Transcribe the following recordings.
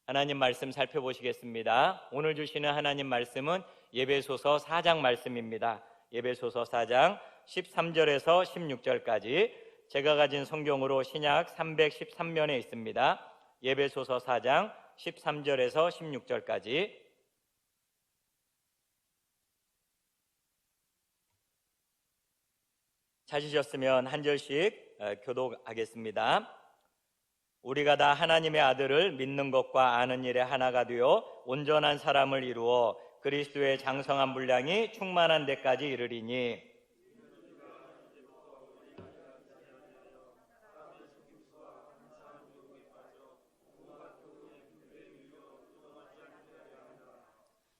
하나님 말씀 살펴보시겠습니다. 오늘 주시는 하나님 말씀은 에베소서 4장 말씀입니다. 에베소서 4장 13절에서 16절까지 제가 가진 성경으로 신약 313면에 있습니다. 에베소서 4장 13절에서 16절까지 찾으셨으면 한 절씩 교독하겠습니다. 우리가 다 하나님의 아들을 믿는 것과 아는 일에 하나가 되어 온전한 사람을 이루어 그리스도의 장성한 분량이 충만한 데까지 이르리니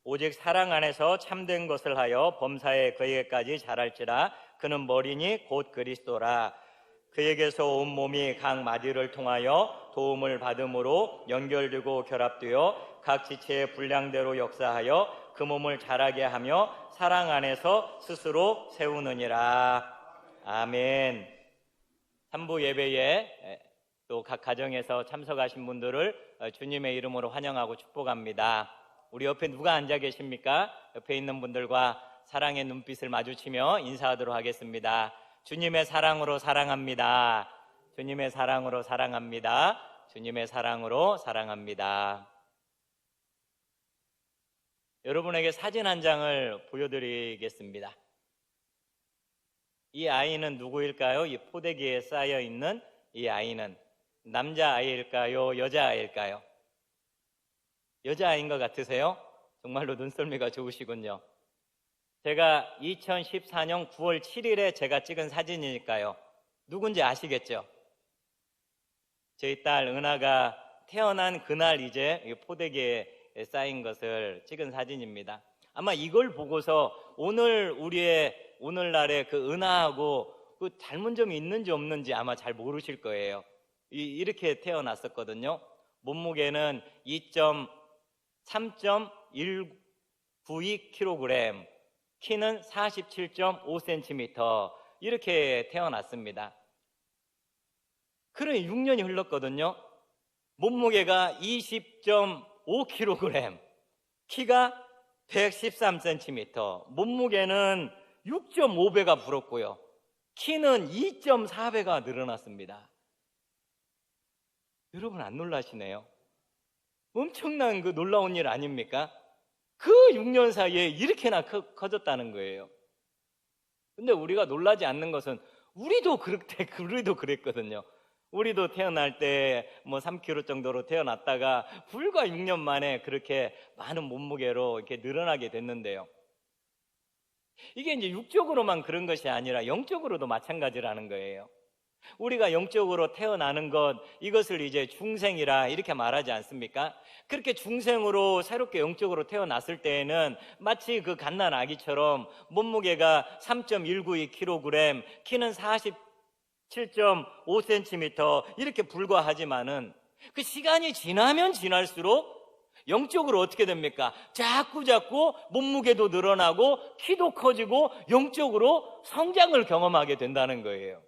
오직 사랑 안에서 참된 것을 하여 범사에 그에게까지 자랄지라. 그는 머리니 곧 그리스도라. 그에게서 온 몸이 각 마디를 통하여 도움을 받음으로 연결되고 결합되어 각 지체의 분량대로 역사하여 그 몸을 자라게 하며 사랑 안에서 스스로 세우느니라. 아멘. 3부 예배에 또 각 가정에서 참석하신 분들을 주님의 이름으로 환영하고 축복합니다. 우리 옆에 누가 앉아 계십니까? 옆에 있는 분들과 사랑의 눈빛을 마주치며 인사하도록 하겠습니다. 주님의 사랑으로 사랑합니다. 주님의 사랑으로 사랑합니다. 주님의 사랑으로 사랑합니다. 여러분에게 사진 한 장을 보여드리겠습니다. 이 아이는 누구일까요? 이 포대기에 쌓여 있는 이 아이는 남자아이일까요? 여자아이일까요? 여자아이인 것 같으세요? 정말로 눈썰미가 좋으시군요. 제가 2014년 9월 7일에 제가 찍은 사진이니까요. 누군지 아시겠죠? 저희 딸 은하가 태어난 그날 이제 포대기에 쌓인 것을 찍은 사진입니다. 아마 이걸 보고서 오늘날의 그 은하하고 그 닮은 점이 있는지 없는지 아마 잘 모르실 거예요. 이렇게 태어났었거든요. 몸무게는 3.192kg, 키는 47.5cm 이렇게 태어났습니다. 그러니 6년이 흘렀거든요. 몸무게가 20.5kg, 키가 113cm, 몸무게는 6.5배가 불었고요. 키는 2.4배가 늘어났습니다. 여러분 안 놀라시네요? 엄청난 그 놀라운 일 아닙니까? 그 6년 사이에 이렇게나 커졌다는 거예요. 근데 우리가 놀라지 않는 것은 우리도 그랬거든요. 우리도 태어날 때 3kg 정도로 태어났다가 불과 6년 만에 그렇게 많은 몸무게로 이렇게 늘어나게 됐는데요. 이게 이제 육적으로만 그런 것이 아니라 영적으로도 마찬가지라는 거예요. 우리가 영적으로 태어나는 것, 이것을 이제 중생이라 이렇게 말하지 않습니까? 그렇게 중생으로 새롭게 영적으로 태어났을 때에는 마치 그 갓난 아기처럼 몸무게가 3.192kg, 키는 47.5cm 이렇게 불과하지만은 그 시간이 지나면 지날수록 영적으로 어떻게 됩니까? 자꾸 몸무게도 늘어나고 키도 커지고 영적으로 성장을 경험하게 된다는 거예요.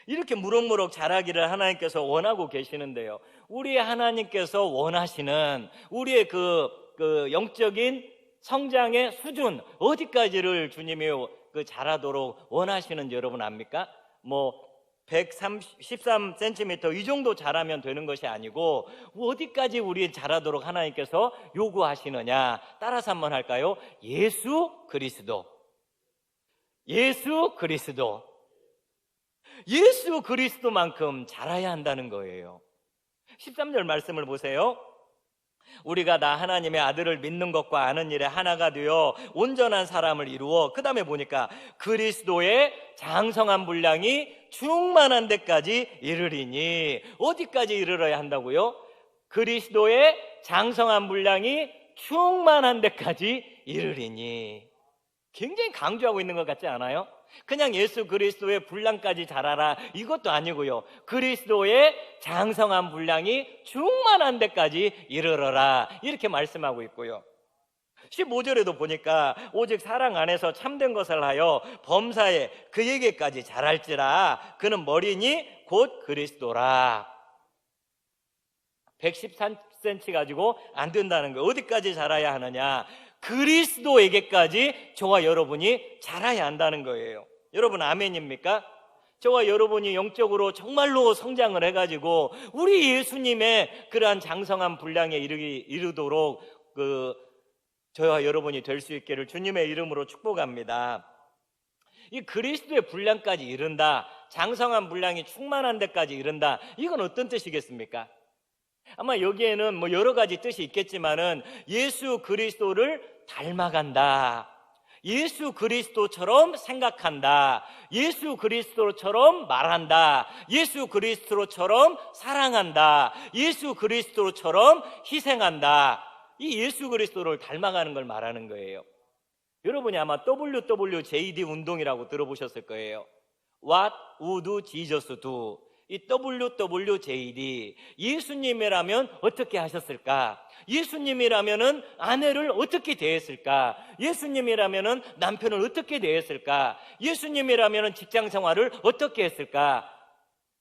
이렇게 무럭무럭 자라기를 하나님께서 원하고 계시는데요. 우리 하나님께서 원하시는 우리의 그 영적인 성장의 수준 어디까지를 주님이 자라도록 원하시는지 여러분 압니까? 113cm 이 정도 자라면 되는 것이 아니고 어디까지 우리 자라도록 하나님께서 요구하시느냐? 따라서 한번 할까요? 예수 그리스도. 예수 그리스도. 예수 그리스도만큼 자라야 한다는 거예요. 13절 말씀을 보세요. 우리가 나 하나님의 아들을 믿는 것과 아는 일에 하나가 되어 온전한 사람을 이루어, 그 다음에 보니까 그리스도의 장성한 분량이 충만한 데까지 이르리니. 어디까지 이르러야 한다고요? 그리스도의 장성한 분량이 충만한 데까지 이르리니. 굉장히 강조하고 있는 것 같지 않아요? 그냥 예수 그리스도의 분량까지 자라라 이것도 아니고요. 그리스도의 장성한 분량이 충만한 데까지 이르러라 이렇게 말씀하고 있고요. 15절에도 보니까 오직 사랑 안에서 참된 것을 하여 범사에 그에게까지 자랄지라. 그는 머리니 곧 그리스도라. 113cm 가지고 안 된다는 거예요. 어디까지 자라야 하느냐? 그리스도에게까지 저와 여러분이 자라야 한다는 거예요. 여러분 아멘입니까? 저와 여러분이 영적으로 정말로 성장을 해가지고 우리 예수님의 그러한 장성한 분량에 이르도록 저와 여러분이 될 수 있기를 주님의 이름으로 축복합니다. 이 그리스도의 분량까지 이른다, 장성한 분량이 충만한 데까지 이른다, 이건 어떤 뜻이겠습니까? 아마 여기에는 뭐 여러 가지 뜻이 있겠지만은 예수 그리스도를 닮아간다, 예수 그리스도처럼 생각한다, 예수 그리스도처럼 말한다, 예수 그리스도처럼 사랑한다, 예수 그리스도처럼 희생한다. 이 예수 그리스도를 닮아가는 걸 말하는 거예요. 여러분이 아마 WWJD 운동이라고 들어보셨을 거예요. What would Jesus do? 이 WWJD, 예수님이라면 어떻게 하셨을까? 예수님이라면은 아내를 어떻게 대했을까? 예수님이라면은 남편을 어떻게 대했을까? 예수님이라면은 직장 생활을 어떻게 했을까?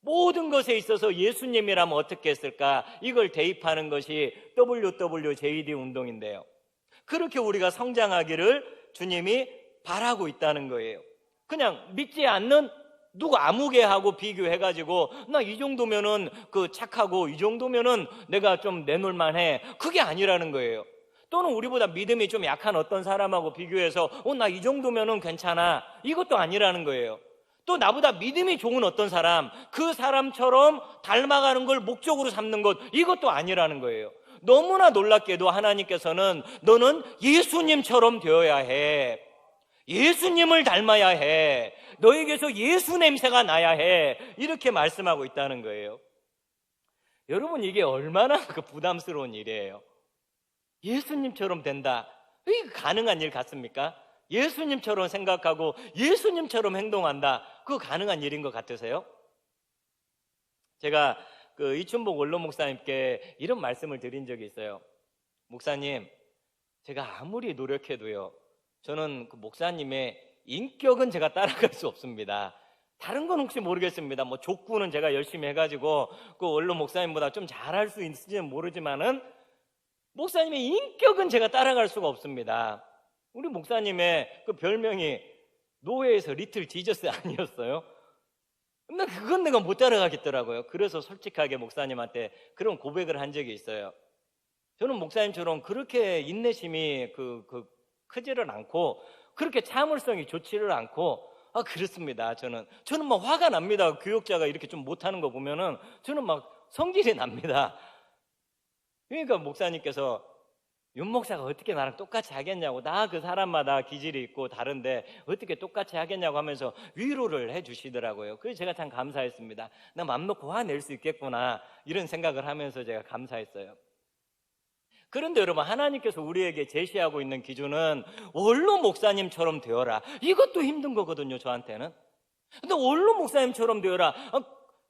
모든 것에 있어서 예수님이라면 어떻게 했을까? 이걸 대입하는 것이 WWJD 운동인데요. 그렇게 우리가 성장하기를 주님이 바라고 있다는 거예요. 그냥 믿지 않는 누구 아무개하고 비교해가지고 나 이 정도면은 착하고 이 정도면은 내가 좀 내놓을만해, 그게 아니라는 거예요. 또는 우리보다 믿음이 좀 약한 어떤 사람하고 비교해서 나 이 정도면은 괜찮아, 이것도 아니라는 거예요. 또 나보다 믿음이 좋은 어떤 사람, 그 사람처럼 닮아가는 걸 목적으로 삼는 것, 이것도 아니라는 거예요. 너무나 놀랍게도 하나님께서는 너는 예수님처럼 되어야 해, 예수님을 닮아야 해, 너에게서 예수 냄새가 나야 해, 이렇게 말씀하고 있다는 거예요. 여러분, 이게 얼마나 부담스러운 일이에요. 예수님처럼 된다, 이게 가능한 일 같습니까? 예수님처럼 생각하고 예수님처럼 행동한다, 그거 가능한 일인 것 같으세요? 제가 이춘복 원로 목사님께 이런 말씀을 드린 적이 있어요. 목사님, 제가 아무리 노력해도요, 저는 목사님의 인격은 제가 따라갈 수 없습니다. 다른 건 혹시 모르겠습니다. 뭐 족구는 제가 열심히 해가지고 원로 목사님보다 좀 잘할 수 있을지는 모르지만은 목사님의 인격은 제가 따라갈 수가 없습니다. 우리 목사님의 별명이 노예에서 리틀 지저스 아니었어요? 근데 그건 내가 못 따라가겠더라고요. 그래서 솔직하게 목사님한테 그런 고백을 한 적이 있어요. 저는 목사님처럼 그렇게 인내심이 크지를 않고 그렇게 참을성이 좋지를 않고, 그렇습니다. 저는 막 화가 납니다. 교역자가 이렇게 좀 못하는 거 보면은 저는 막 성질이 납니다. 그러니까 목사님께서 윤 목사가 어떻게 나랑 똑같이 하겠냐고, 나 그 사람마다 기질이 있고 다른데 어떻게 똑같이 하겠냐고 하면서 위로를 해주시더라고요. 그래서 제가 참 감사했습니다. 나 맘 놓고 화낼 수 있겠구나, 이런 생각을 하면서 제가 감사했어요. 그런데 여러분, 하나님께서 우리에게 제시하고 있는 기준은 원로 목사님처럼 되어라, 이것도 힘든 거거든요, 저한테는. 근데 원로 목사님처럼 되어라,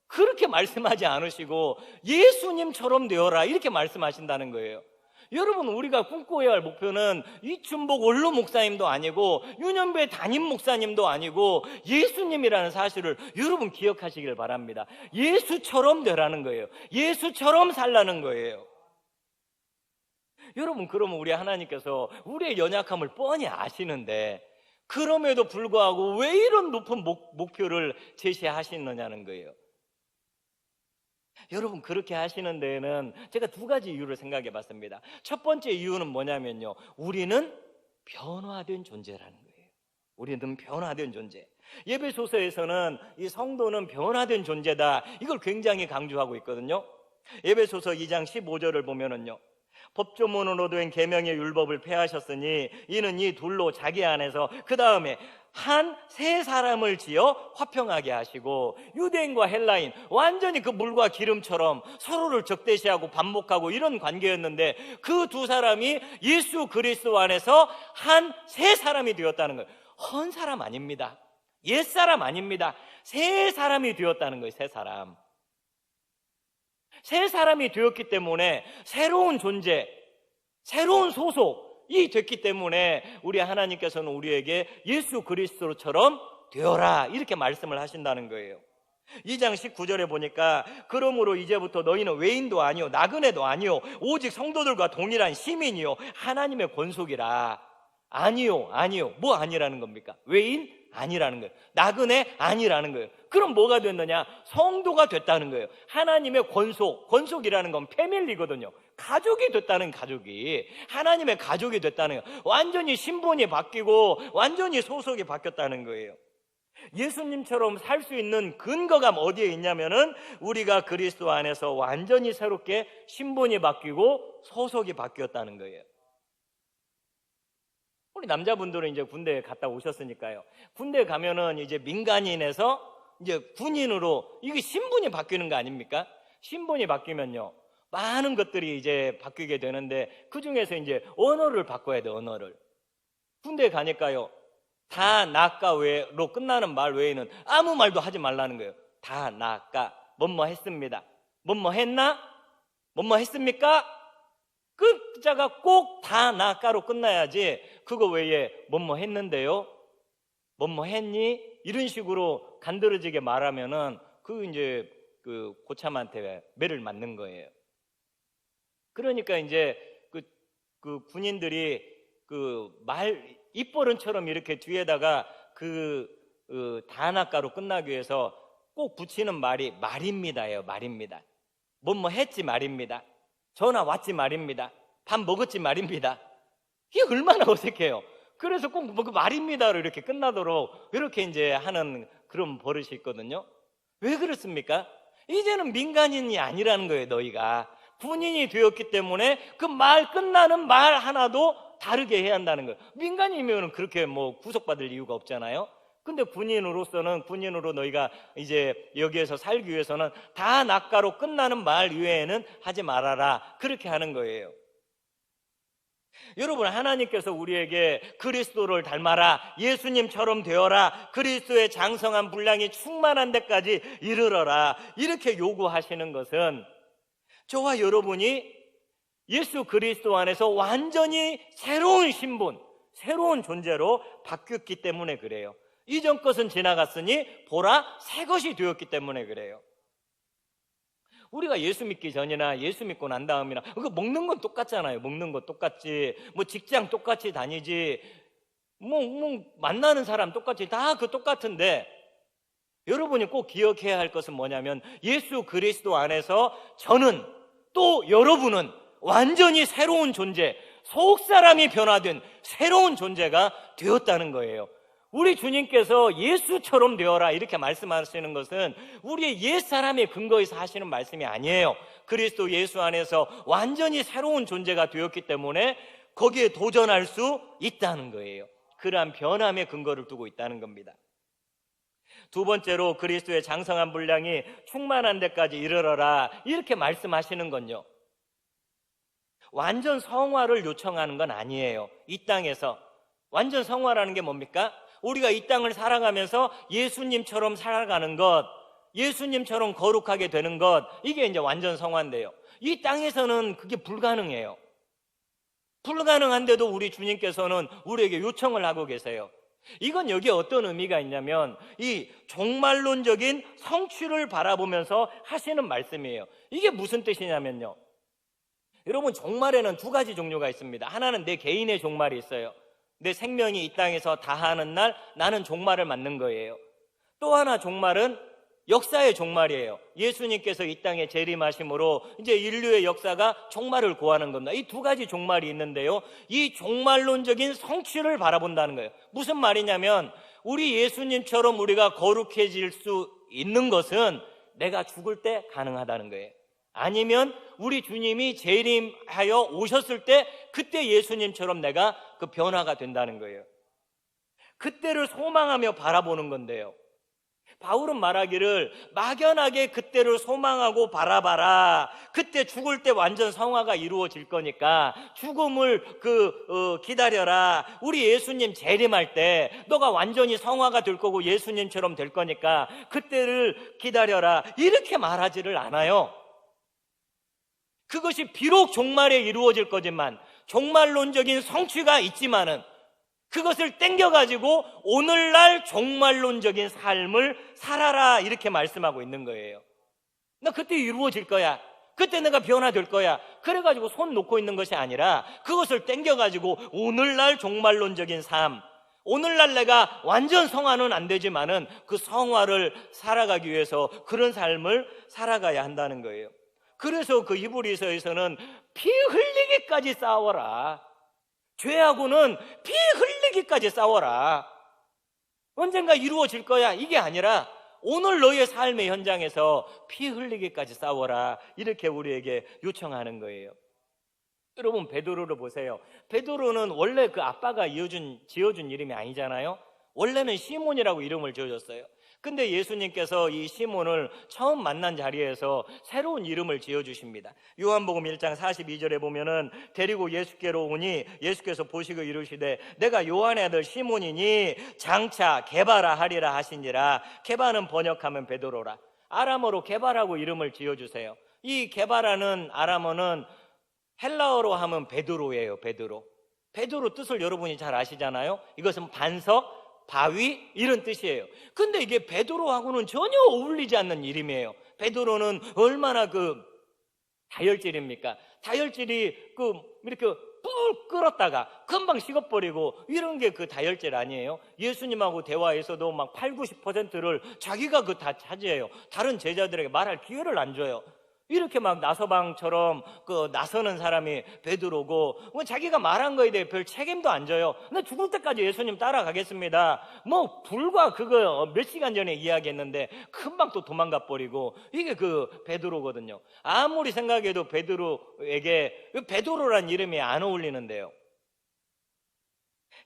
그렇게 말씀하지 않으시고 예수님처럼 되어라, 이렇게 말씀하신다는 거예요. 여러분, 우리가 꿈꿔야 할 목표는 이춘복 원로 목사님도 아니고 유년배 담임 목사님도 아니고 예수님이라는 사실을 여러분 기억하시길 바랍니다. 예수처럼 되라는 거예요. 예수처럼 살라는 거예요. 여러분, 그러면 우리 하나님께서 우리의 연약함을 뻔히 아시는데 그럼에도 불구하고 왜 이런 높은 목표를 제시하시느냐는 거예요. 여러분, 그렇게 하시는 데에는 제가 두 가지 이유를 생각해 봤습니다. 첫 번째 이유는 뭐냐면요, 우리는 변화된 존재라는 거예요. 우리는 변화된 존재. 에베소서에서는 이 성도는 변화된 존재다, 이걸 굉장히 강조하고 있거든요. 에베소서 2장 15절을 보면은요, 법조문으로 된 계명의 율법을 폐하셨으니 이는 이 둘로 자기 안에서 그 다음에 한 세 사람을 지어 화평하게 하시고, 유대인과 헬라인 완전히 그 물과 기름처럼 서로를 적대시하고 반목하고 이런 관계였는데 그 두 사람이 예수 그리스도 안에서 한 세 사람이 되었다는 거예요. 헌 사람 아닙니다. 옛 사람 아닙니다. 세 사람이 되었다는 거예요. 세 사람. 세 사람이 되었기 때문에 새로운 존재, 새로운 소속이 됐기 때문에 우리 하나님께서는 우리에게 예수 그리스도처럼 되어라, 이렇게 말씀을 하신다는 거예요. 2장 19절에 보니까 그러므로 이제부터 너희는 외인도 아니요 나그네도 아니요 오직 성도들과 동일한 시민이요 하나님의 권속이라. 아니요. 뭐 아니라는 겁니까? 외인? 아니라는 거예요. 나그네? 아니라는 거예요. 그럼 뭐가 됐느냐? 성도가 됐다는 거예요. 하나님의 권속이라는 건 패밀리거든요. 가족이 됐다는, 가족이 하나님의 가족이 됐다는 거예요. 완전히 신분이 바뀌고 완전히 소속이 바뀌었다는 거예요. 예수님처럼 살 수 있는 근거가 어디에 있냐면은 우리가 그리스도 안에서 완전히 새롭게 신분이 바뀌고 소속이 바뀌었다는 거예요. 우리 남자분들은 이제 군대에 갔다 오셨으니까요. 군대에 가면은 이제 민간인에서 이제 군인으로, 이게 신분이 바뀌는 거 아닙니까? 신분이 바뀌면요, 많은 것들이 이제 바뀌게 되는데 그 중에서 이제 언어를 바꿔야 돼, 언어를. 군대에 가니까요, 다 나까 외로 끝나는 말 외에는 아무 말도 하지 말라는 거예요. 다 나까, 뭐뭐 했습니다. 뭐뭐 했나? 뭐뭐 했습니까? 그 자가 꼭 다 나까로 끝나야지 그거 외에 뭐뭐 했는데요? 뭐뭐 했니? 이런 식으로 간드러지게 말하면은 그 이제 그 고참한테 매를 맞는 거예요. 그러니까 이제 그 군인들이 그 말 입버릇처럼 이렇게 뒤에다가 다나까로 끝나기 위해서 꼭 붙이는 말이 말입니다예요. 말입니다. 뭐뭐 했지 말입니다. 전화 왔지 말입니다. 밥 먹었지 말입니다. 이게 얼마나 어색해요. 그래서 꼭 말입니다로 이렇게 끝나도록 이렇게 이제 하는 그런 버릇이 있거든요. 왜 그렇습니까? 이제는 민간인이 아니라는 거예요. 너희가 군인이 되었기 때문에 그 말 끝나는 말 하나도 다르게 해야 한다는 거예요. 민간인이면 그렇게 뭐 구속받을 이유가 없잖아요. 근데 군인으로 너희가 이제 여기에서 살기 위해서는 다 낫가로 끝나는 말 이외에는 하지 말아라, 그렇게 하는 거예요. 여러분, 하나님께서 우리에게 그리스도를 닮아라, 예수님처럼 되어라, 그리스도의 장성한 분량이 충만한 데까지 이르러라, 이렇게 요구하시는 것은 저와 여러분이 예수 그리스도 안에서 완전히 새로운 신분, 새로운 존재로 바뀌었기 때문에 그래요. 이전 것은 지나갔으니 보라 새 것이 되었기 때문에 그래요. 우리가 예수 믿기 전이나 예수 믿고 난 다음이나 그거 먹는 건 똑같잖아요. 먹는 거 똑같지, 뭐 직장 똑같이 다니지, 뭐 만나는 사람 똑같이 다 그 똑같은데, 여러분이 꼭 기억해야 할 것은 뭐냐면 예수 그리스도 안에서 저는, 또 여러분은 완전히 새로운 존재, 속사람이 변화된 새로운 존재가 되었다는 거예요. 우리 주님께서 예수처럼 되어라 이렇게 말씀하시는 것은 우리의 옛사람의 근거에서 하시는 말씀이 아니에요. 그리스도 예수 안에서 완전히 새로운 존재가 되었기 때문에 거기에 도전할 수 있다는 거예요. 그러한 변함의 근거를 두고 있다는 겁니다. 두 번째로 그리스도의 장성한 분량이 충만한 데까지 이르러라 이렇게 말씀하시는 건요, 완전 성화를 요청하는 건 아니에요. 이 땅에서 완전 성화라는 게 뭡니까? 우리가 이 땅을 살아가면서 예수님처럼 살아가는 것, 예수님처럼 거룩하게 되는 것, 이게 이제 완전 성화인데요, 이 땅에서는 그게 불가능해요. 불가능한데도 우리 주님께서는 우리에게 요청을 하고 계세요. 이건 여기에 어떤 의미가 있냐면 이 종말론적인 성취를 바라보면서 하시는 말씀이에요. 이게 무슨 뜻이냐면요, 여러분, 종말에는 두 가지 종류가 있습니다. 하나는 내 개인의 종말이 있어요. 내 생명이 이 땅에서 다하는 날 나는 종말을 맞는 거예요. 또 하나 종말은 역사의 종말이에요. 예수님께서 이 땅에 재림하심으로 이제 인류의 역사가 종말을 고하는 겁니다. 이 두 가지 종말이 있는데요, 이 종말론적인 성취를 바라본다는 거예요. 무슨 말이냐면 우리 예수님처럼 우리가 거룩해질 수 있는 것은 내가 죽을 때 가능하다는 거예요. 아니면 우리 주님이 재림하여 오셨을 때 그때 예수님처럼 내가 그 변화가 된다는 거예요. 그때를 소망하며 바라보는 건데요, 바울은 말하기를 막연하게 그때를 소망하고 바라봐라. 그때 죽을 때 완전 성화가 이루어질 거니까 죽음을 기다려라. 우리 예수님 재림할 때 너가 완전히 성화가 될 거고 예수님처럼 될 거니까 그때를 기다려라. 이렇게 말하지를 않아요. 그것이 비록 종말에 이루어질 거지만, 종말론적인 성취가 있지만은 그것을 땡겨가지고 오늘날 종말론적인 삶을 살아라 이렇게 말씀하고 있는 거예요. 나 그때 이루어질 거야. 그때 내가 변화될 거야. 그래가지고 손 놓고 있는 것이 아니라 그것을 땡겨가지고 오늘날 종말론적인 삶, 오늘날 내가 완전 성화는 안 되지만은 그 성화를 살아가기 위해서 그런 삶을 살아가야 한다는 거예요. 그래서 그 히브리서에서는 피 흘리기까지 싸워라. 죄하고는 피 흘리기까지 싸워라. 언젠가 이루어질 거야. 이게 아니라 오늘 너의 삶의 현장에서 피 흘리기까지 싸워라. 이렇게 우리에게 요청하는 거예요. 여러분, 베드로를 보세요. 베드로는 원래 그 아빠가 지어준 이름이 아니잖아요. 원래는 시몬이라고 이름을 지어줬어요. 근데 예수님께서 이 시몬을 처음 만난 자리에서 새로운 이름을 지어주십니다. 요한복음 1장 42절에 보면은 데리고 예수께로 오니 예수께서 보시고 이르시되 내가 요한의 아들 시몬이니 장차 게바라 하리라 하시니라. 게바는 번역하면 베드로라. 아람어로 게바라고 이름을 지어주세요. 이 게바라는 아람어는 헬라어로 하면 베드로예요. 베드로 뜻을 여러분이 잘 아시잖아요. 이것은 반석, 바위 이런 뜻이에요. 근데 이게 베드로하고는 전혀 어울리지 않는 이름이에요. 베드로는 얼마나 그 다혈질입니까? 다혈질이 이렇게 뿔 끓었다가 금방 식어버리고 이런 게 그 다혈질 아니에요? 예수님하고 대화에서도 막 80~90%를 자기가 다 차지해요. 다른 제자들에게 말할 기회를 안 줘요. 이렇게 막 나서방처럼 나서는 사람이 베드로고 자기가 말한 거에 대해 별 책임도 안 져요. 나 죽을 때까지 예수님 따라가겠습니다. 불과 그거 몇 시간 전에 이야기했는데 금방 또 도망가 버리고 이게 그 베드로거든요. 아무리 생각해도 베드로에게 베드로란 이름이 안 어울리는데요.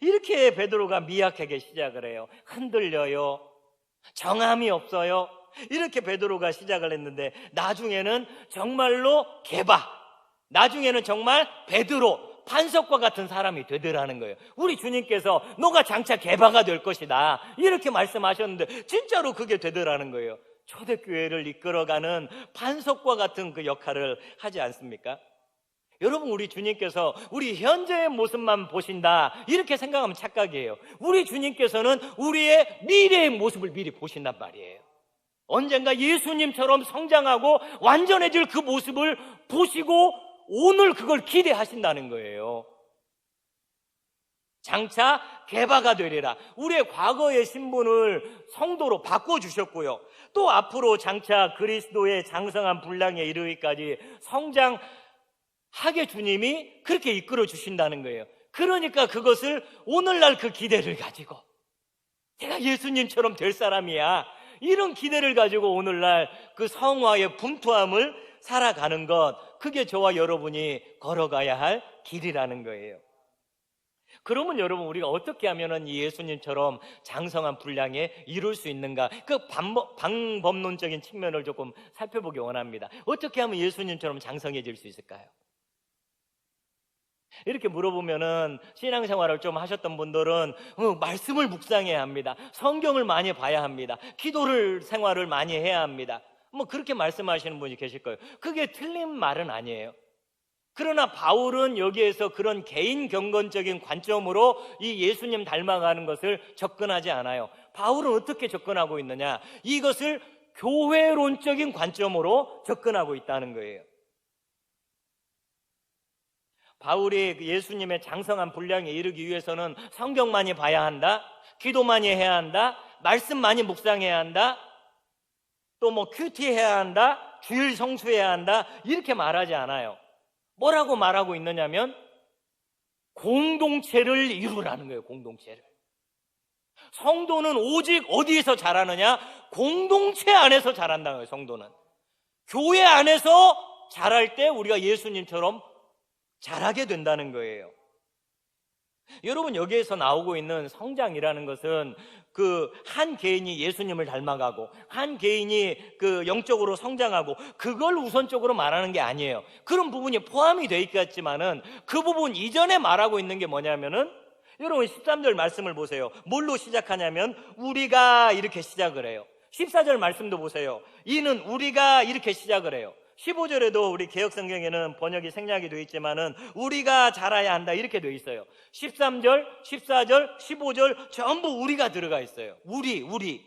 이렇게 베드로가 미약하게 시작을 해요. 흔들려요. 정함이 없어요. 이렇게 베드로가 시작을 했는데 나중에는 정말로 나중에는 정말 베드로 반석과 같은 사람이 되더라는 거예요. 우리 주님께서 너가 장차 게바가 될 것이다 이렇게 말씀하셨는데 진짜로 그게 되더라는 거예요. 초대교회를 이끌어가는 반석과 같은 그 역할을 하지 않습니까? 여러분, 우리 주님께서 우리 현재의 모습만 보신다 이렇게 생각하면 착각이에요. 우리 주님께서는 우리의 미래의 모습을 미리 보신단 말이에요. 언젠가 예수님처럼 성장하고 완전해질 그 모습을 보시고 오늘 그걸 기대하신다는 거예요. 장차 게바가 되리라. 우리의 과거의 신분을 성도로 바꿔주셨고요. 또 앞으로 장차 그리스도의 장성한 분량에 이르기까지 성장하게 주님이 그렇게 이끌어 주신다는 거예요. 그러니까 그것을 오늘날 그 기대를 가지고 내가 예수님처럼 될 사람이야 이런 기대를 가지고 오늘날 그 성화의 분투함을 살아가는 것, 그게 저와 여러분이 걸어가야 할 길이라는 거예요. 그러면 여러분, 우리가 어떻게 하면 이 예수님처럼 장성한 분량에 이룰 수 있는가? 그 방법론적인 측면을 조금 살펴보기 원합니다. 어떻게 하면 예수님처럼 장성해질 수 있을까요? 이렇게 물어보면은 신앙생활을 좀 하셨던 분들은 말씀을 묵상해야 합니다. 성경을 많이 봐야 합니다. 기도를 생활을 많이 해야 합니다. 그렇게 말씀하시는 분이 계실 거예요. 그게 틀린 말은 아니에요. 그러나 바울은 여기에서 그런 개인 경건적인 관점으로 이 예수님 닮아가는 것을 접근하지 않아요. 바울은 어떻게 접근하고 있느냐? 이것을 교회론적인 관점으로 접근하고 있다는 거예요. 바울이 예수님의 장성한 분량에 이르기 위해서는 성경 많이 봐야 한다, 기도 많이 해야 한다, 말씀 많이 묵상해야 한다, 또 큐티해야 한다, 주일 성수해야 한다 이렇게 말하지 않아요. 뭐라고 말하고 있느냐면 공동체를 이루라는 거예요. 공동체를. 성도는 오직 어디에서 자라느냐? 공동체 안에서 자란다는 거예요. 성도는 교회 안에서 자랄 때 우리가 예수님처럼 잘하게 된다는 거예요. 여러분, 여기에서 나오고 있는 성장이라는 것은 그 한 개인이 예수님을 닮아가고 한 개인이 그 영적으로 성장하고 그걸 우선적으로 말하는 게 아니에요. 그런 부분이 포함이 되어 있겠지만은 그 부분 이전에 말하고 있는 게 뭐냐면은 여러분 13절 말씀을 보세요. 뭘로 시작하냐면 우리가 이렇게 시작을 해요. 14절 말씀도 보세요. 이는 우리가 이렇게 시작을 해요. 15절에도 우리 개역성경에는 번역이 생략이 되어 있지만은 우리가 자라야 한다 이렇게 되어 있어요. 13절, 14절, 15절 전부 우리가 들어가 있어요. 우리.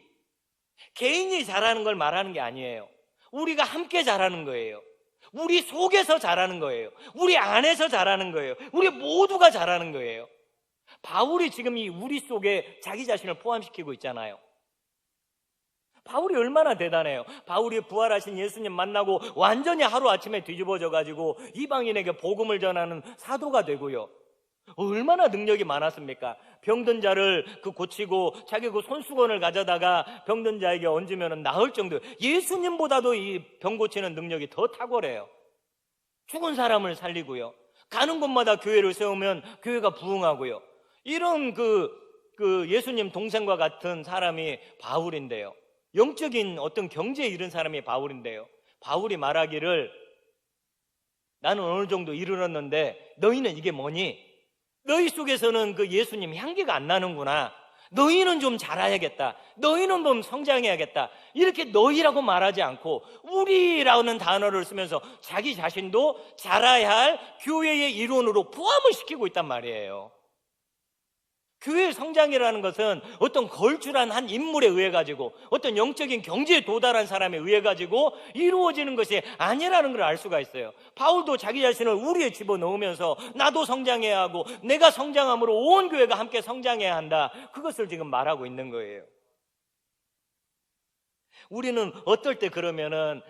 개인이 자라는 걸 말하는 게 아니에요. 우리가 함께 자라는 거예요. 우리 속에서 자라는 거예요. 우리 안에서 자라는 거예요. 우리 모두가 자라는 거예요. 바울이 지금 이 우리 속에 자기 자신을 포함시키고 있잖아요. 바울이 얼마나 대단해요. 바울이 부활하신 예수님 만나고 완전히 하루아침에 뒤집어져 가지고 이방인에게 복음을 전하는 사도가 되고요. 얼마나 능력이 많았습니까? 병든 자를 고치고 자기 손수건을 가져다가 병든 자에게 얹으면 나을 정도. 예수님보다도 이 병 고치는 능력이 더 탁월해요. 죽은 사람을 살리고요. 가는 곳마다 교회를 세우면 교회가 부흥하고요. 이런 예수님 동생과 같은 사람이 바울인데요. 영적인 어떤 경제에 이른 사람이 바울인데요. 바울이 말하기를 나는 어느 정도 이르렀는데 너희는 이게 뭐니? 너희 속에서는 그 예수님 향기가 안 나는구나. 너희는 좀 자라야겠다. 너희는 좀 성장해야겠다. 이렇게 너희라고 말하지 않고 우리라는 단어를 쓰면서 자기 자신도 자라야 할 교회의 일원으로 포함을 시키고 있단 말이에요. 교회의 성장이라는 것은 어떤 걸출한 한 인물에 의해 가지고 어떤 영적인 경지에 도달한 사람에 의해 가지고 이루어지는 것이 아니라는 걸 알 수가 있어요. 바울도 자기 자신을 우리에 집어넣으면서 나도 성장해야 하고 내가 성장함으로 온 교회가 함께 성장해야 한다. 그것을 지금 말하고 있는 거예요. 우리는 어떨 때 그러면은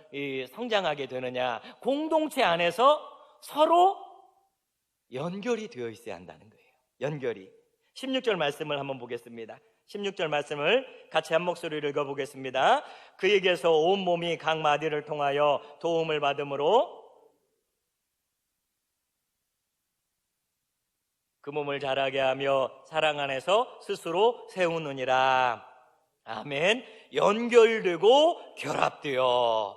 성장하게 되느냐? 공동체 안에서 서로 연결이 되어 있어야 한다는 거예요. 연결이. 16절 말씀을 한번 보겠습니다. 16절 말씀을 같이 한 목소리로 읽어보겠습니다. 그에게서 온 몸이 각 마디를 통하여 도움을 받음으로 그 몸을 자라게 하며 사랑 안에서 스스로 세우느니라. 아멘. 연결되고 결합되어.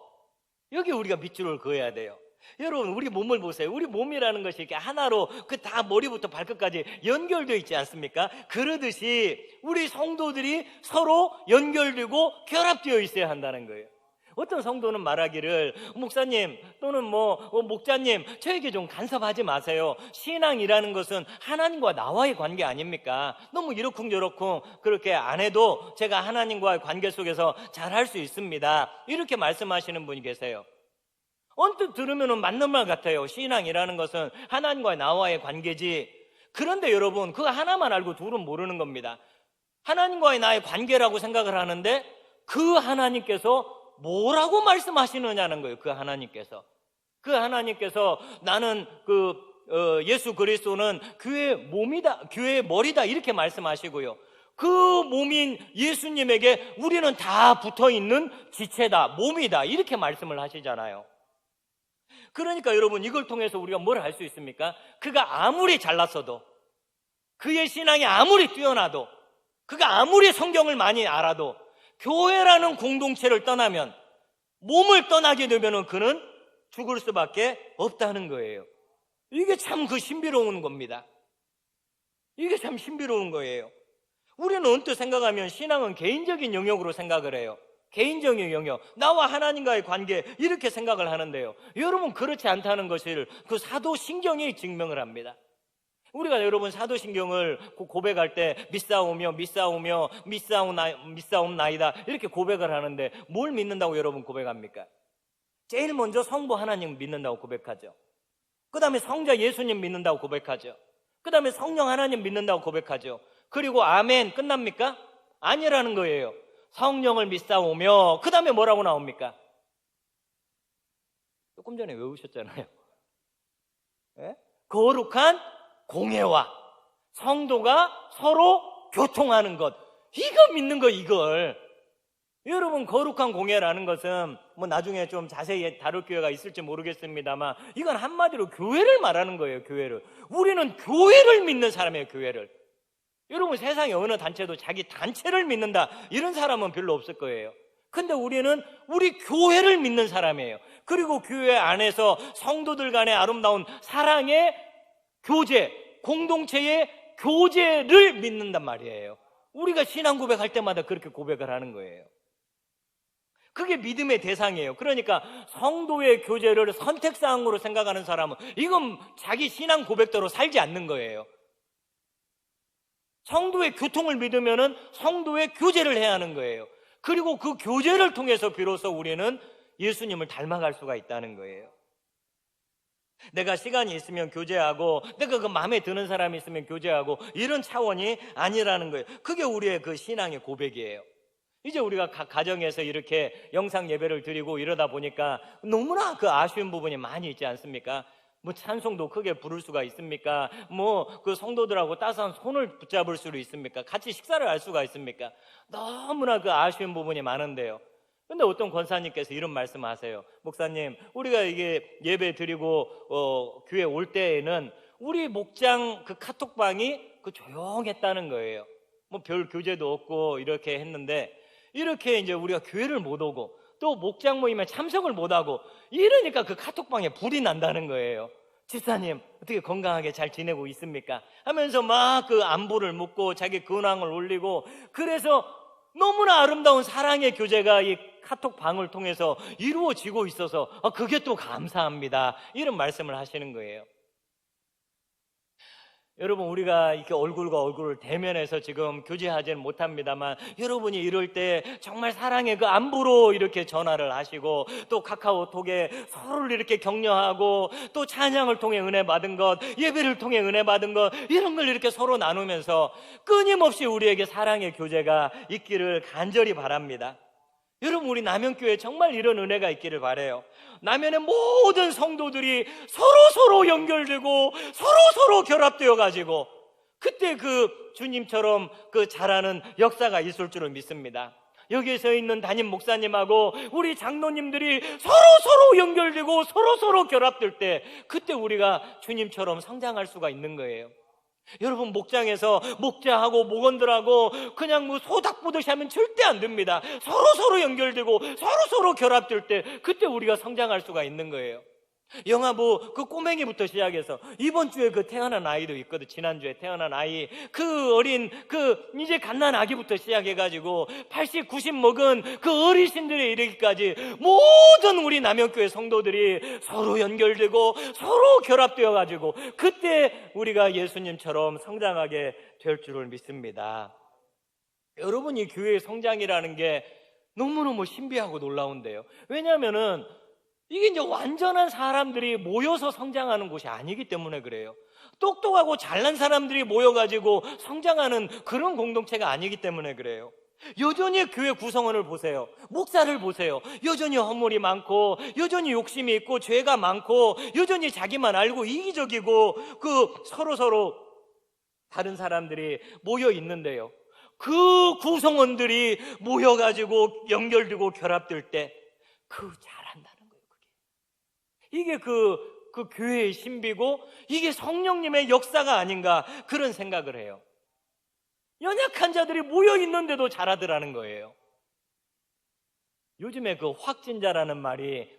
여기 우리가 밑줄을 그어야 돼요. 여러분, 우리 몸을 보세요. 우리 몸이라는 것이 이렇게 하나로 다 머리부터 발끝까지 연결되어 있지 않습니까? 그러듯이 우리 성도들이 서로 연결되고 결합되어 있어야 한다는 거예요. 어떤 성도는 말하기를 목사님 또는 목자님 저에게 좀 간섭하지 마세요. 신앙이라는 것은 하나님과 나와의 관계 아닙니까? 너무 이러쿵저러쿵 그렇게 안 해도 제가 하나님과의 관계 속에서 잘할 수 있습니다. 이렇게 말씀하시는 분이 계세요. 언뜻 들으면 맞는 말 같아요. 신앙이라는 것은 하나님과 나와의 관계지. 그런데 여러분, 그거 하나만 알고 둘은 모르는 겁니다. 하나님과의 나의 관계라고 생각을 하는데 그 하나님께서 뭐라고 말씀하시느냐는 거예요. 그 하나님께서 나는 예수 그리스도는 교회의 몸이다, 교회의 머리다 이렇게 말씀하시고요. 그 몸인 예수님에게 우리는 다 붙어있는 지체다, 몸이다 이렇게 말씀을 하시잖아요. 그러니까 여러분, 이걸 통해서 우리가 뭘 알 수 있습니까? 그가 아무리 잘났어도, 그의 신앙이 아무리 뛰어나도, 그가 아무리 성경을 많이 알아도 교회라는 공동체를 떠나면, 몸을 떠나게 되면 그는 죽을 수밖에 없다는 거예요. 이게 참 신비로운 겁니다. 이게 참 신비로운 거예요. 우리는 언뜻 생각하면 신앙은 개인적인 영역으로 생각을 해요. 개인적인 영역, 나와 하나님과의 관계 이렇게 생각을 하는데요. 여러분, 그렇지 않다는 것을 사도신경이 증명을 합니다. 우리가 여러분 사도신경을 고백할 때 믿사옵나이다 이렇게 고백을 하는데 뭘 믿는다고 여러분 고백합니까? 제일 먼저 성부 하나님 믿는다고 고백하죠. 그 다음에 성자 예수님 믿는다고 고백하죠. 그 다음에 성령 하나님 믿는다고 고백하죠. 그리고 아멘 끝납니까? 아니라는 거예요. 성령을 믿사오며 그 다음에 뭐라고 나옵니까? 조금 전에 외우셨잖아요. 네? 거룩한 공예와 성도가 서로 교통하는 것, 이거 믿는 거. 이걸 여러분, 거룩한 공예라는 것은 나중에 좀 자세히 다룰 기회가 있을지 모르겠습니다만 이건 한마디로 교회를 말하는 거예요. 교회를. 우리는 교회를 믿는 사람이에요. 교회를. 여러분, 세상에 어느 단체도 자기 단체를 믿는다 이런 사람은 별로 없을 거예요. 근데 우리는 우리 교회를 믿는 사람이에요. 그리고 교회 안에서 성도들 간의 아름다운 사랑의 교제, 공동체의 교제를 믿는단 말이에요. 우리가 신앙 고백할 때마다 그렇게 고백을 하는 거예요. 그게 믿음의 대상이에요. 그러니까 성도의 교제를 선택사항으로 생각하는 사람은 이건 자기 신앙 고백대로 살지 않는 거예요. 성도의 교통을 믿으면은 성도의 교제를 해야 하는 거예요. 그리고 그 교제를 통해서 비로소 우리는 예수님을 닮아갈 수가 있다는 거예요. 내가 시간이 있으면 교제하고, 내가 그 마음에 드는 사람이 있으면 교제하고, 이런 차원이 아니라는 거예요. 그게 우리의 그 신앙의 고백이에요. 이제 우리가 각 가정에서 이렇게 영상 예배를 드리고 이러다 보니까 너무나 그 아쉬운 부분이 많이 있지 않습니까? 뭐 찬송도 크게 부를 수가 있습니까? 뭐 그 성도들하고 따스한 손을 붙잡을 수 있습니까? 같이 식사를 할 수가 있습니까? 너무나 그 아쉬운 부분이 많은데요. 근데 어떤 권사님께서 이런 말씀하세요. 목사님, 우리가 이게 예배 드리고 교회 올 때에는 우리 목장 그 카톡방이 그 조용했다는 거예요. 뭐 별 교제도 없고 이렇게 했는데, 이렇게 이제 우리가 교회를 못 오고 또 목장 모임에 참석을 못 하고 이러니까 그 카톡방에 불이 난다는 거예요. 집사님, 어떻게 건강하게 잘 지내고 있습니까? 하면서 막 그 안부를 묻고 자기 근황을 올리고, 그래서 너무나 아름다운 사랑의 교제가 이 카톡방을 통해서 이루어지고 있어서 그게 또 감사합니다, 이런 말씀을 하시는 거예요. 여러분, 우리가 이렇게 얼굴과 얼굴을 대면해서 지금 교제하지는 못합니다만, 여러분이 이럴 때 정말 사랑의 그 안부로 이렇게 전화를 하시고, 또 카카오톡에 서로를 이렇게 격려하고, 또 찬양을 통해 은혜 받은 것, 예배를 통해 은혜 받은 것, 이런 걸 이렇게 서로 나누면서 끊임없이 우리에게 사랑의 교제가 있기를 간절히 바랍니다. 여러분, 우리 남현교회에 정말 이런 은혜가 있기를 바라요. 남현의 모든 성도들이 서로 연결되고 서로 결합되어 가지고 그때 그 주님처럼 그 잘하는 역사가 있을 줄을 믿습니다. 여기에 서 있는 담임 목사님하고 우리 장로님들이 서로 연결되고 서로 결합될 때, 그때 우리가 주님처럼 성장할 수가 있는 거예요. 여러분, 목장에서 목자하고 목원들하고 그냥 뭐 소닥 보듯이 하면 절대 안 됩니다. 서로 연결되고 서로 결합될 때, 그때 우리가 성장할 수가 있는 거예요. 영화부 그 꼬맹이부터 시작해서 이번 주에 그 태어난 아이도 있거든. 지난주에 태어난 아이, 그 어린 그 이제 갓난 아기부터 시작해가지고 80, 90 먹은 그 어르신들에 이르기까지 모든 우리 남현교회 성도들이 서로 연결되고 서로 결합되어가지고 그때 우리가 예수님처럼 성장하게 될 줄을 믿습니다. 여러분, 이 교회의 성장이라는 게 너무너무 신비하고 놀라운데요. 왜냐하면은 이게 이제 완전한 사람들이 모여서 성장하는 곳이 아니기 때문에 그래요. 똑똑하고 잘난 사람들이 모여가지고 성장하는 그런 공동체가 아니기 때문에 그래요. 여전히 교회 구성원을 보세요. 목사를 보세요. 여전히 허물이 많고, 여전히 욕심이 있고, 죄가 많고, 여전히 자기만 알고 이기적이고, 그 서로 다른 사람들이 모여 있는데요. 그 구성원들이 모여가지고 연결되고 결합될 때 잘한다는 거예요. 이게 그 교회의 신비고, 이게 성령님의 역사가 아닌가, 그런 생각을 해요. 연약한 자들이 모여 있는데도 잘하더라는 거예요. 요즘에 그 확진자라는 말이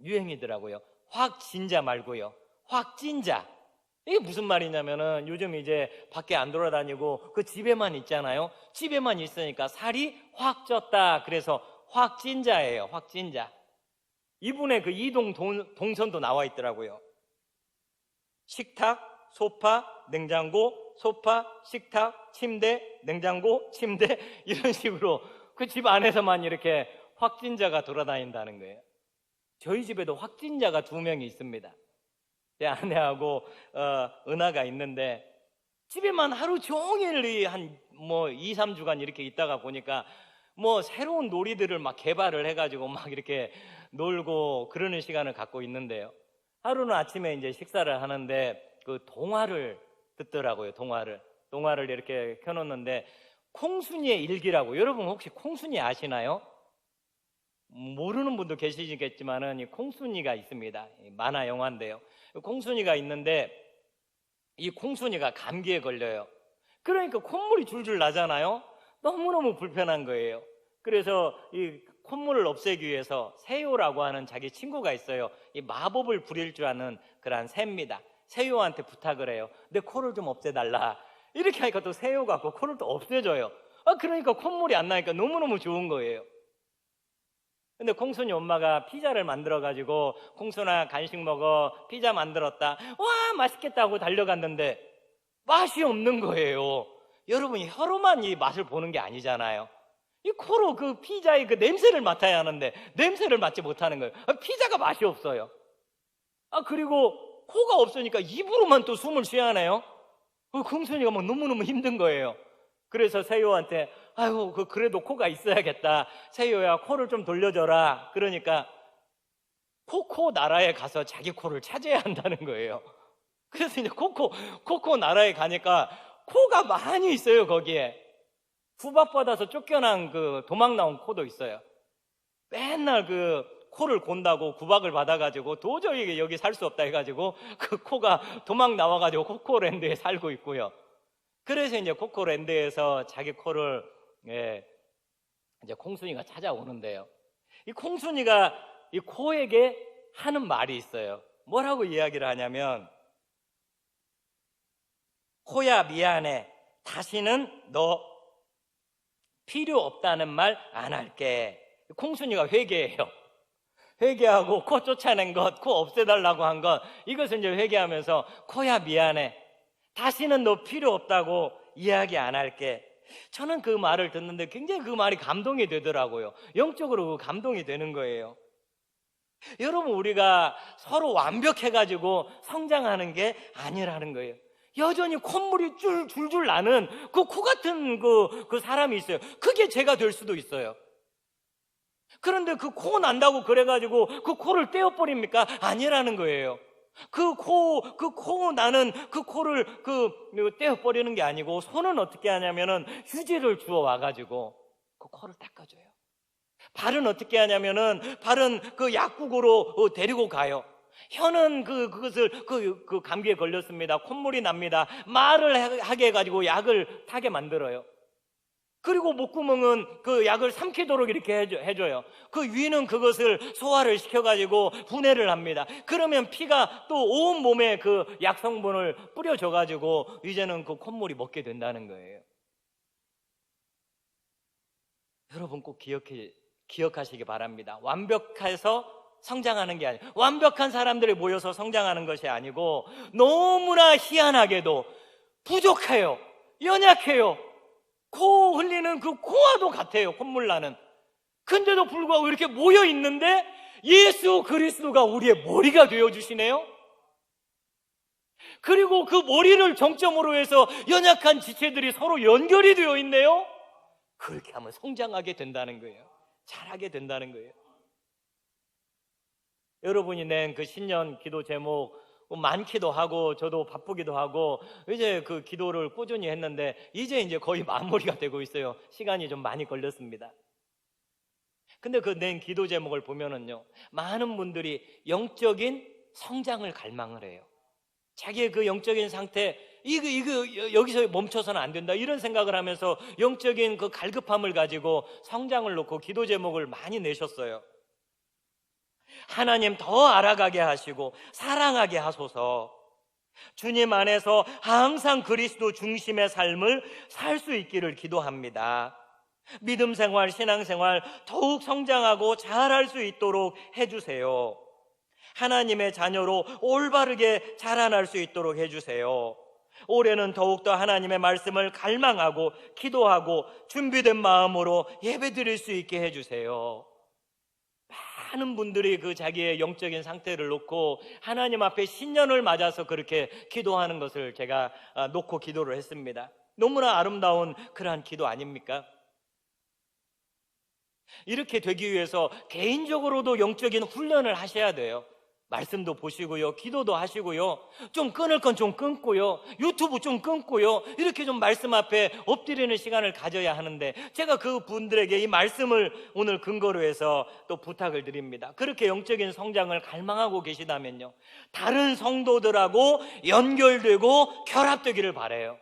유행이더라고요. 확진자 말고요, 확진자. 이게 무슨 말이냐면은, 요즘 이제 밖에 안 돌아다니고 그 집에만 있잖아요. 집에만 있으니까 살이 확 쪘다, 그래서 확진자예요. 확진자. 이분의 그 이동 동선도 나와 있더라고요. 식탁, 소파, 냉장고, 소파, 식탁, 침대, 냉장고, 침대, 이런 식으로 그 집 안에서만 이렇게 확진자가 돌아다닌다는 거예요. 저희 집에도 확진자가 2명이 있습니다. 제 아내하고 은하가 있는데, 집에만 하루 종일 한 2, 3주간 이렇게 있다가 보니까 새로운 놀이들을 막 개발을 해가지고 막 이렇게 놀고 그러는 시간을 갖고 있는데요. 하루는 아침에 이제 식사를 하는데 그 동화를 듣더라고요. 동화를 이렇게 켜놓는데, 콩순이의 일기라고. 여러분, 혹시 콩순이 아시나요? 모르는 분도 계시겠지만은 이 콩순이가 있습니다. 만화 영화인데요. 콩순이가 있는데, 이 콩순이가 감기에 걸려요. 그러니까 콧물이 줄줄 나잖아요. 너무너무 불편한 거예요. 그래서 이 콧물을 없애기 위해서 새요라고 하는 자기 친구가 있어요. 이 마법을 부릴 줄 아는 그런 새입니다. 새요한테 부탁을 해요. 내 코를 좀 없애달라. 이렇게 하니까 또 새요가 그 코를 또 없애줘요. 그러니까 콧물이 안 나니까 너무너무 좋은 거예요. 근데 콩순이 엄마가 피자를 만들어가지고 콩순아 간식 먹어, 피자 만들었다, 와 맛있겠다 하고 달려갔는데 맛이 없는 거예요. 여러분이 혀로만 이 맛을 보는 게 아니잖아요. 이 코로 그 피자의 그 냄새를 맡아야 하는데 냄새를 맡지 못하는 거예요. 피자가 맛이 없어요. 그리고 코가 없으니까 입으로만 또 숨을 쉬어야 하네요. 콩순이가 막 너무너무 힘든 거예요. 그래서 세요한테 아이고 그래도 코가 있어야겠다, 세요야 코를 좀 돌려줘라. 그러니까 코코 나라에 가서 자기 코를 찾아야 한다는 거예요. 그래서 이제 코코 나라에 가니까 코가 많이 있어요. 거기에 구박받아서 쫓겨난 그 도망 나온 코도 있어요. 맨날 그 코를 곤다고 구박을 받아가지고 도저히 여기 살 수 없다 해가지고 그 코가 도망 나와가지고 코코랜드에 살고 있고요. 그래서 이제 코코랜드에서 자기 코를 이제 콩순이가 찾아오는데요. 이 콩순이가 이 코에게 하는 말이 있어요. 뭐라고 이야기를 하냐면, 코야 미안해, 다시는 너 필요 없다는 말 안 할게. 콩순이가 회개해요. 회개하고 코 쫓아낸 것, 코 없애달라고 한 것, 이것을 이제 회개하면서 코야 미안해, 다시는 너 필요 없다고 이야기 안 할게. 저는 그 말을 듣는데 굉장히 그 말이 감동이 되더라고요. 영적으로 감동이 되는 거예요. 여러분, 우리가 서로 완벽해가지고 성장하는 게 아니라는 거예요. 여전히 콧물이 줄줄 나는 그 코 같은 그 사람이 있어요. 그게 제가 될 수도 있어요. 그런데 그 코 난다고 그래가지고 그 코를 떼어버립니까? 아니라는 거예요. 그 코 나는 그 코를 떼어버리는 게 아니고, 손은 어떻게 하냐면은 휴지를 주워 와가지고 그 코를 닦아줘요. 발은 어떻게 하냐면은 발은 그 약국으로 데리고 가요. 혀는 그것을 그 감기에 걸렸습니다, 콧물이 납니다, 말을 하게 해가지고 약을 타게 만들어요. 그리고 목구멍은 그 약을 삼키도록 이렇게 해줘요. 그 위는 그것을 소화를 시켜가지고 분해를 합니다. 그러면 피가 또 온 몸에 그 약 성분을 뿌려줘가지고 이제는 그 콧물이 먹게 된다는 거예요. 여러분 꼭 기억하시기 바랍니다. 완벽해서 성장하는 게 아니에요. 완벽한 사람들이 모여서 성장하는 것이 아니고, 너무나 희한하게도 부족해요. 연약해요. 코 흘리는 그 코와도 같아요. 콧물 나는. 근데도 불구하고 이렇게 모여 있는데 예수 그리스도가 우리의 머리가 되어주시네요. 그리고 그 머리를 정점으로 해서 연약한 지체들이 서로 연결이 되어 있네요. 그렇게 하면 성장하게 된다는 거예요. 잘하게 된다는 거예요. 여러분이 낸 그 신년 기도 제목 많기도 하고 저도 바쁘기도 하고 이제 그 기도를 꾸준히 했는데 이제 거의 마무리가 되고 있어요. 시간이 좀 많이 걸렸습니다. 근데 그 낸 기도 제목을 보면은요, 많은 분들이 영적인 성장을 갈망을 해요. 자기의 그 영적인 상태, 이거 여기서 멈춰서는 안 된다, 이런 생각을 하면서 영적인 그 갈급함을 가지고 성장을 놓고 기도 제목을 많이 내셨어요. 하나님 더 알아가게 하시고 사랑하게 하소서. 주님 안에서 항상 그리스도 중심의 삶을 살 수 있기를 기도합니다. 믿음 생활, 신앙 생활 더욱 성장하고 잘할 수 있도록 해주세요. 하나님의 자녀로 올바르게 자라날 수 있도록 해주세요. 올해는 더욱더 하나님의 말씀을 갈망하고 기도하고 준비된 마음으로 예배드릴 수 있게 해주세요. 많은 분들이 그 자기의 영적인 상태를 놓고 하나님 앞에 신년을 맞아서 그렇게 기도하는 것을 제가 놓고 기도를 했습니다. 너무나 아름다운 그러한 기도 아닙니까? 이렇게 되기 위해서 개인적으로도 영적인 훈련을 하셔야 돼요. 말씀도 보시고요, 기도도 하시고요, 좀 끊을 건 좀 끊고요, 유튜브 좀 끊고요, 이렇게 좀 말씀 앞에 엎드리는 시간을 가져야 하는데, 제가 그 분들에게 이 말씀을 오늘 근거로 해서 또 부탁을 드립니다. 그렇게 영적인 성장을 갈망하고 계시다면요, 다른 성도들하고 연결되고 결합되기를 바라요.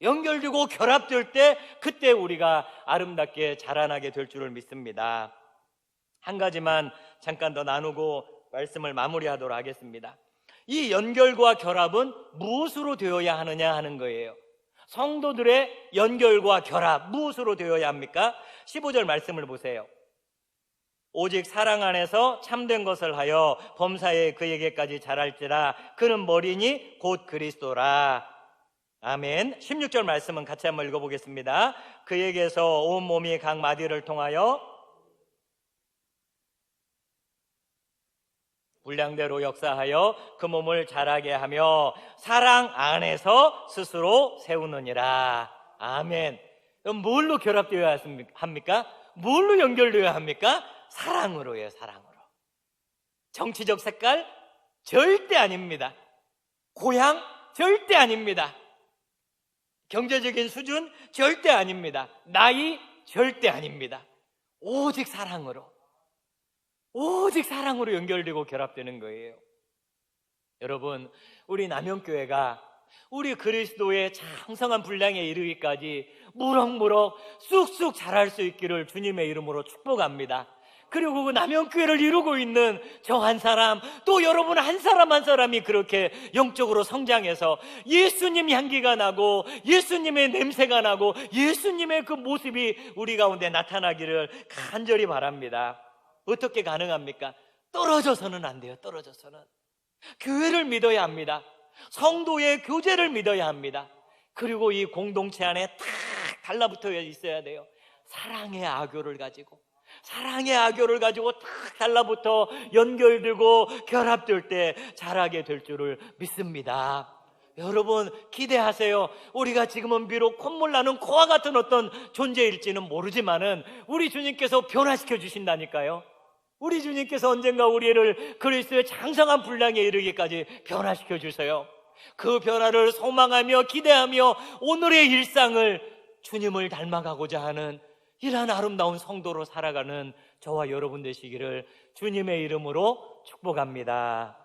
연결되고 결합될 때 그때 우리가 아름답게 자라나게 될 줄을 믿습니다. 한 가지만 잠깐 더 나누고 말씀을 마무리하도록 하겠습니다. 이 연결과 결합은 무엇으로 되어야 하느냐 하는 거예요. 성도들의 연결과 결합 무엇으로 되어야 합니까? 15절 말씀을 보세요. 오직 사랑 안에서 참된 것을 하여 범사에 그에게까지 자랄지라. 그는 머리니 곧 그리스도라. 아멘. 16절 말씀은 같이 한번 읽어보겠습니다. 그에게서 온 몸이 각 마디를 통하여 분량대로 역사하여 그 몸을 자라게 하며 사랑 안에서 스스로 세우느니라. 아멘. 그럼 뭘로 결합되어야 합니까? 뭘로 연결되어야 합니까? 사랑으로요, 사랑으로. 정치적 색깔? 절대 아닙니다. 고향? 절대 아닙니다. 경제적인 수준? 절대 아닙니다. 나이? 절대 아닙니다. 오직 사랑으로. 오직 사랑으로 연결되고 결합되는 거예요. 여러분, 우리 남영교회가 우리 그리스도의 장성한 분량에 이르기까지 무럭무럭 쑥쑥 자랄 수 있기를 주님의 이름으로 축복합니다. 그리고 그 남영교회를 이루고 있는 저 한 사람, 또 여러분 한 사람 한 사람이 그렇게 영적으로 성장해서 예수님 향기가 나고 예수님의 냄새가 나고 예수님의 그 모습이 우리 가운데 나타나기를 간절히 바랍니다. 어떻게 가능합니까? 떨어져서는 안 돼요. 떨어져서는. 교회를 믿어야 합니다. 성도의 교제를 믿어야 합니다. 그리고 이 공동체 안에 탁 달라붙어 있어야 돼요. 사랑의 아교를 가지고 탁 달라붙어 연결되고 결합될 때 자라게 될 줄을 믿습니다. 여러분 기대하세요. 우리가 지금은 비록 콧물 나는 코와 같은 어떤 존재일지는 모르지만은 우리 주님께서 변화시켜 주신다니까요. 우리 주님께서 언젠가 우리를 그리스도의 장성한 분량에 이르기까지 변화시켜 주세요. 그 변화를 소망하며 기대하며 오늘의 일상을 주님을 닮아가고자 하는 이러한 아름다운 성도로 살아가는 저와 여러분 되시기를 주님의 이름으로 축복합니다.